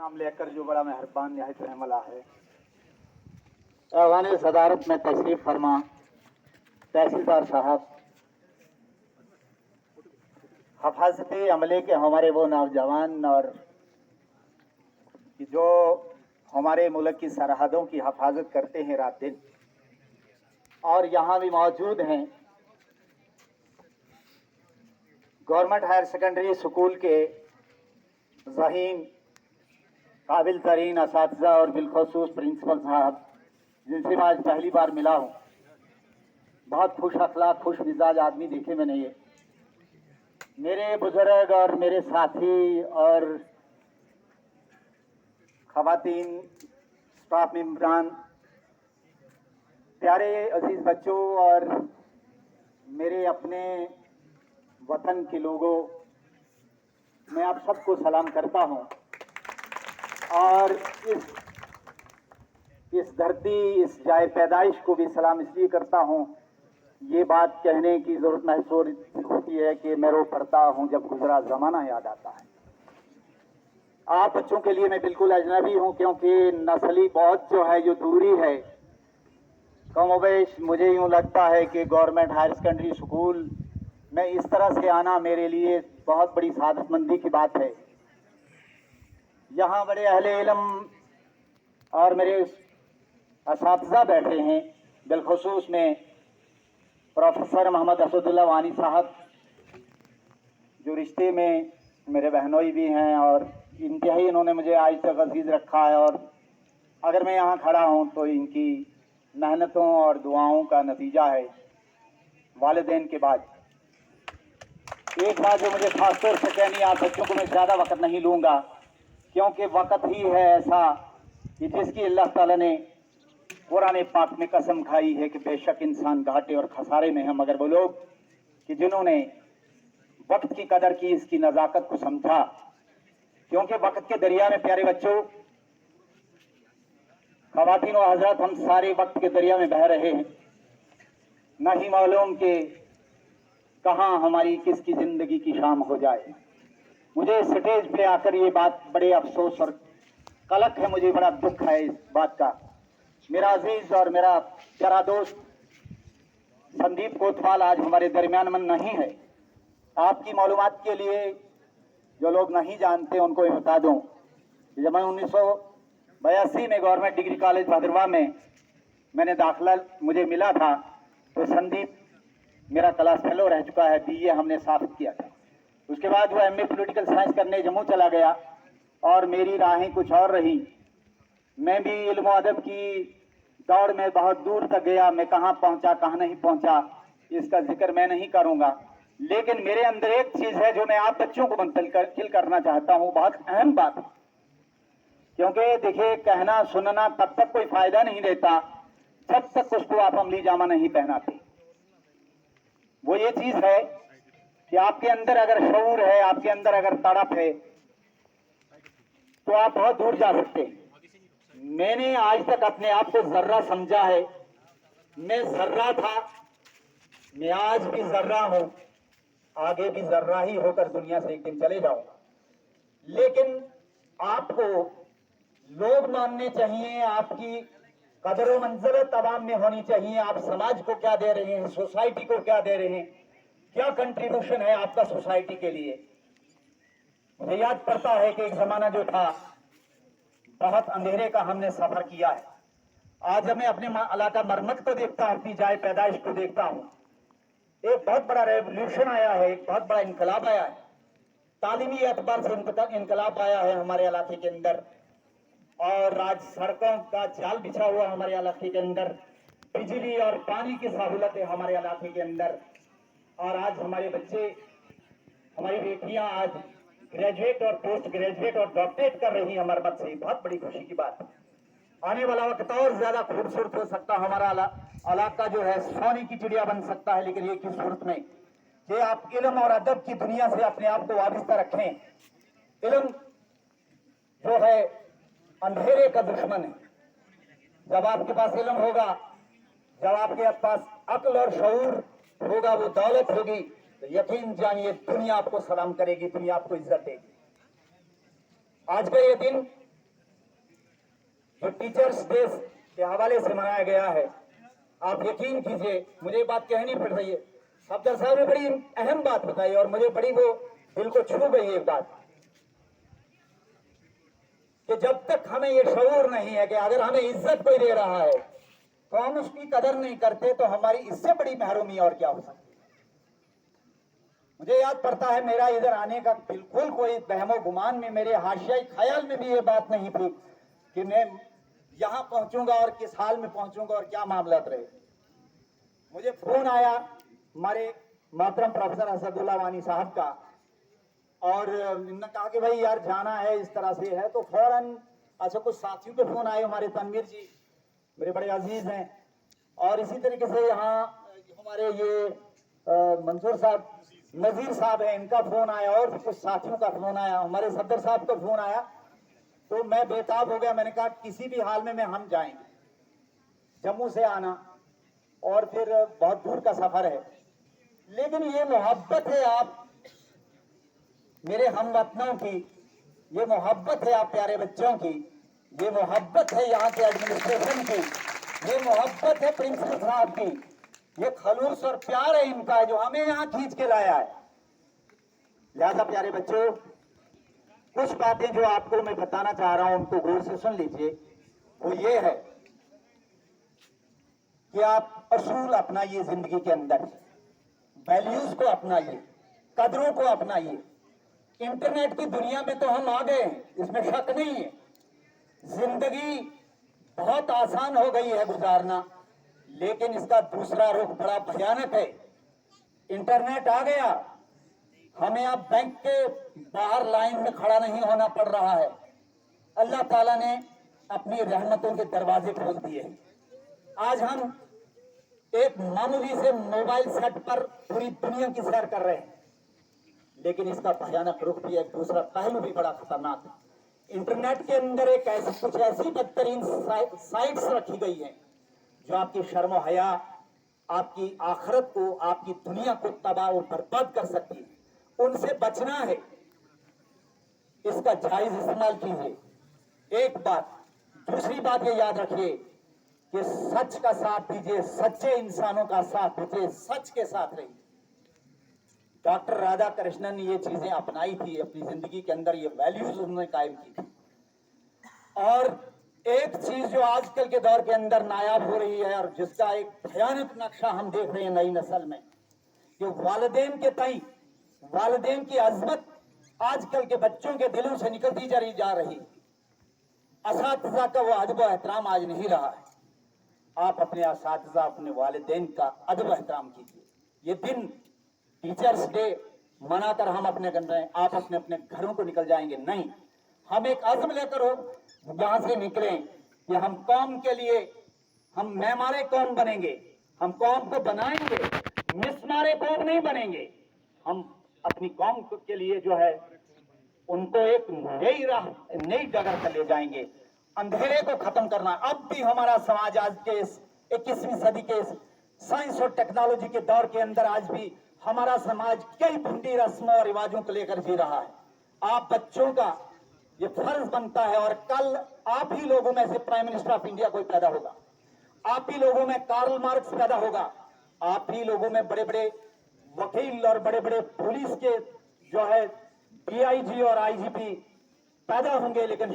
नाम लेकर जो बड़ा मेहरबान निहायत रहम वाला है। ऐवान सदारत में तशरीफ फरमा तहसीलदार साहब, हफाजती अमले के हमारे वो नौजवान और जो हमारे मुल्क की सरहदों की हफाजत करते हैं रात दिन, और यहाँ भी मौजूद हैं गवर्नमेंट हायर सेकेंडरी स्कूल के ज़हीम काबिल तरीन असातिज़ा और बिलखसूस प्रिंसिपल साहब, जिनसे मैं आज पहली बार मिला हूँ। बहुत खुश अखलाक खुश मिजाज आदमी देखे मैंने ये। मेरे बुजुर्ग और मेरे साथी और खवातीन स्टाफ मेंबरान, प्यारे अजीज बच्चों और मेरे अपने वतन के लोगों, मैं आप सबको सलाम करता हूँ। और इस धरती, इस जाए पैदाइश को भी सलाम इसलिए करता हूँ, ये बात कहने की जरूरत महसूस होती है कि मैं रो पड़ता हूँ जब गुजरा जमाना याद आता है। आप बच्चों के लिए मैं बिल्कुल अजनबी हूँ, क्योंकि नस्ली बहुत जो है जो दूरी है, कमोबेश मुझे यूँ लगता है कि गवर्नमेंट हायर सेकेंडरी स्कूल में इस तरह से आना मेरे लिए बहुत बड़ी सादतमंदी की बात है। यहाँ बड़े अहले इल्म और मेरे असातिज़ा बैठे हैं, बिलखसूस में प्रोफेसर मोहम्मद असदुल्ला वानी साहब, जो रिश्ते में मेरे बहनोई भी हैं और इंतहाई इन्होंने मुझे आज तक अजीज़ रखा है। और अगर मैं यहाँ खड़ा हूँ तो इनकी मेहनतों और दुआओं का नतीजा है। वालिदैन के बाद एक बात जो मुझे खास तौर से कहनी, आप बच्चों को मैं ज़्यादा वक्त नहीं लूँगा, क्योंकि वक्त ही है ऐसा कि जिसकी अल्लाह ताला ने कुरान पाक में कसम खाई है कि बेशक इंसान घाटे और खसारे में है, मगर वो लोग कि जिन्होंने वक्त की कदर की, इसकी नज़ाकत को समझा। क्योंकि वक्त के दरिया में प्यारे बच्चों, ख़वातीन और हज़रात, हम सारे वक्त के दरिया में बह रहे हैं, नहीं मालूम कि कहाँ हमारी किसकी ज़िंदगी की शाम हो जाए। मुझे स्टेज पे आकर ये बात बड़े अफसोस और कलक है, मुझे बड़ा दुख है इस बात का। मेरा अजीज और मेरा प्यारा दोस्त संदीप कोतवाल आज हमारे दरमियान में नहीं है। आपकी मालूमात के लिए जो लोग नहीं जानते उनको मैं बता दूं कि जब मैं 1982 में गवर्नमेंट डिग्री कॉलेज भद्रवाह में मैंने दाखिला मुझे मिला था, तो संदीप मेरा क्लास फेलो रह चुका है, बीए हमने साथ किया था। उसके बाद वो एमए पॉलिटिकल साइंस करने जम्मू चला गया और मेरी राहें कुछ और रही। मैं भी इल्म अदब की दौड़ में बहुत दूर तक गया, मैं कहाँ पहुँचा कहाँ नहीं पहुँचा इसका जिक्र मैं नहीं करूँगा, लेकिन मेरे अंदर एक चीज़ है जो मैं आप बच्चों को मुंतकिल करना चाहता हूँ। बहुत अहम बात है, क्योंकि देखिए कहना सुनना तब तक कोई फायदा नहीं देता जब तक उसको आप अमली जामा नहीं पहनाते। वो ये चीज़ है कि आपके अंदर अगर शऊर है, आपके अंदर अगर तड़प है, तो आप बहुत दूर जा सकते हैं। मैंने आज तक अपने आप को जर्रा समझा है। मैं जर्रा था, मैं आज भी जर्रा हूं, आगे भी जर्रा ही होकर दुनिया से एक दिन चले जाऊंगा। लेकिन आपको लोग मानने चाहिए, आपकी कदर मंजिलत तमाम में होनी चाहिए। आप समाज को क्या दे रहे हैं, सोसाइटी को क्या दे रहे हैं, क्या कंट्रीब्यूशन है आपका सोसाइटी के लिए। मुझे याद पड़ता है कि एक जमाना जो था, बहुत अंधेरे का हमने सफर किया है। आज मैं अपने इलाका मरमत को देखता हूँ, अपनी जाए पैदाइश को देखता हूँ। एक बहुत बड़ा रेवोल्यूशन आया है, एक बहुत बड़ा इनकलाब आया है, तालीमी एतबार से इनकलाब आया है हमारे इलाके के अंदर। और आज सड़कों का जाल बिछा हुआ हमारे इलाके के अंदर, बिजली और पानी की सहूलत है हमारे इलाके के अंदर। और आज हमारे बच्चे, हमारी बेटियां आज ग्रेजुएट और पोस्ट ग्रेजुएट और डॉक्टरेट कर रही है मरमत से, बहुत बड़ी खुशी की बात है। आने वाला वक्त और ज्यादा खूबसूरत हो सकता है, हमारा इलाका जो है सोने की चिड़िया बन सकता है, लेकिन ये किस सूरत में कि आप इल्म और अदब की दुनिया से अपने आप को वाबिस्ता रखें। इल्म जो है अंधेरे का दुश्मन है। जब आपके पास इल्म होगा, जब आपके पास अक्ल और शऊर होगा, वो दौलत होगी, तो यकीन जानिए दुनिया आपको सलाम करेगी, दुनिया आपको इज्जत देगी। आज का ये दिन جو टीचर्स डे के हवाले से मनाया गया है, आप यकीन कीजिए मुझे ये बात कहनी पड़ रही है। सफदर साहब ने बड़ी अहम बात बताई और मुझे बड़ी वो दिल को छू गई ये बात कि जब तक हमें ये शऊर नहीं है कि अगर हमें इज्जत कोई दे रहा है तो हम उसकी कदर नहीं करते, तो हमारी इससे बड़ी महरूमी और क्या हो सकती है। मुझे याद पड़ता है मेरा इधर आने का बिल्कुल कोई बहमो गुमान में, मेरे हाशियाई ख्याल में भी ये बात नहीं थी कि मैं यहां पहुंचूंगा और किस हाल में पहुंचूंगा और क्या मामला रहे। मुझे फोन आया हमारे मोहतरम प्रोफेसर असदुल्ला वानी साहब का और इन्होंने कहा कि भाई यार जाना है, इस तरह से है। तो फौरन अच्छा कुछ साथियों के फोन आए, हमारे तनवीर जी मेरे बड़े अजीज हैं, और इसी तरीके से यहाँ हमारे ये मंसूर साहब नजीर साहब हैं, इनका फोन आया और कुछ साथियों का फोन आया, हमारे सफदर साहब का फोन आया। तो मैं बेताब हो गया, मैंने कहा किसी भी हाल में हम जाएंगे। जम्मू से आना और फिर बहुत दूर का सफर है, लेकिन ये मोहब्बत है आप मेरे हमवतनों की, ये मोहब्बत है आप प्यारे बच्चों की, ये मोहब्बत है यहाँ के एडमिनिस्ट्रेशन की, ये मोहब्बत है प्रिंसिपल साहब की, ये खलूस और प्यार है इनका जो हमें यहाँ खींच के लाया है। लिहाजा प्यारे बच्चों, कुछ बातें जो आपको मैं बताना चाह रहा हूं उनको गौर से सुन लीजिए। वो ये है कि आप असूल अपनाइए जिंदगी के अंदर, वैल्यूज को अपनाइए, कदरों को अपनाइए। इंटरनेट की दुनिया में तो हम आ गए हैं, इसमें शक नहीं है। जिंदगी बहुत आसान हो गई है गुजारना, लेकिन इसका दूसरा रुख बड़ा भयानक है। इंटरनेट आ गया, हमें अब बैंक के बाहर लाइन में खड़ा नहीं होना पड़ रहा है। अल्लाह ताला ने अपनी रहमतों के दरवाजे खोल दिए हैं। आज हम एक मामूली से मोबाइल सेट पर पूरी दुनिया की सैर कर रहे हैं, लेकिन इसका भयानक रुख भी, एक दूसरा पहलू भी बड़ा खतरनाक है। इंटरनेट के अंदर एक ऐसी कुछ ऐसी बदतरीन साइट्स रखी गई हैं जो आपकी शर्म और हया, आपकी आखिरत को, आपकी दुनिया को तबाह और बर्बाद कर सकती है। उनसे बचना है, इसका जायज इस्तेमाल कीजिए। एक बात। दूसरी बात ये याद रखिए कि सच का साथ दीजिए, सच्चे इंसानों का साथ दीजिए, सच के साथ रहिए। डॉक्टर राधा कृष्णन ने ये चीजें अपनाई थी अपनी जिंदगी के अंदर, ये वैल्यूज उन्होंने कायम की थी। और एक चीज जो आजकल के दौर के अंदर नायाब हो रही है और जिसका एक भयानक नक्शा हम देख रहे हैं नई नस्ल में, कि वालिदैन के तई, वालिदैन की अजमत आजकल के बच्चों के दिलों से निकलती जा रही। असातिज़ा का वो अदब एहतराम आज नहीं रहा है। आप अपने असातिज़ा, अपने वालिदैन का अदब एहतराम कीजिए। ये दिन टीचर्स डे मनाकर हम अपने कर रहे हैं, आप अपने अपने घरों को निकल जाएंगे नहीं। हम एक अज़्म लेकर यहां से निकलें कि हम कौम के लिए, हम मेमारे कौम बनेंगे, हम कौम को बनाएंगे, मिसमारे कौम नहीं बनेंगे। हम अपनी कौम के लिए जो है उनको एक नई राह, नई डगर पर ले जाएंगे। अंधेरे को खत्म करना। अब भी हमारा समाज आज के इस 21वीं सदी के साइंस और टेक्नोलॉजी के दौर के अंदर आज भी हमारा समाज कई भिंडी रस्मों और रिवाजों को लेकर जी रहा है। आप बच्चों का ये फर्ज बनता है, और कल आप ही लोगों में से प्राइम मिनिस्टर ऑफ इंडिया कोई पैदा होगा, आप ही लोगों में कार्ल मार्क्स पैदा होगा, आप ही लोगों में बड़े बड़े वकील और बड़े बड़े पुलिस के जो है DIG और IGP पैदा होंगे। लेकिन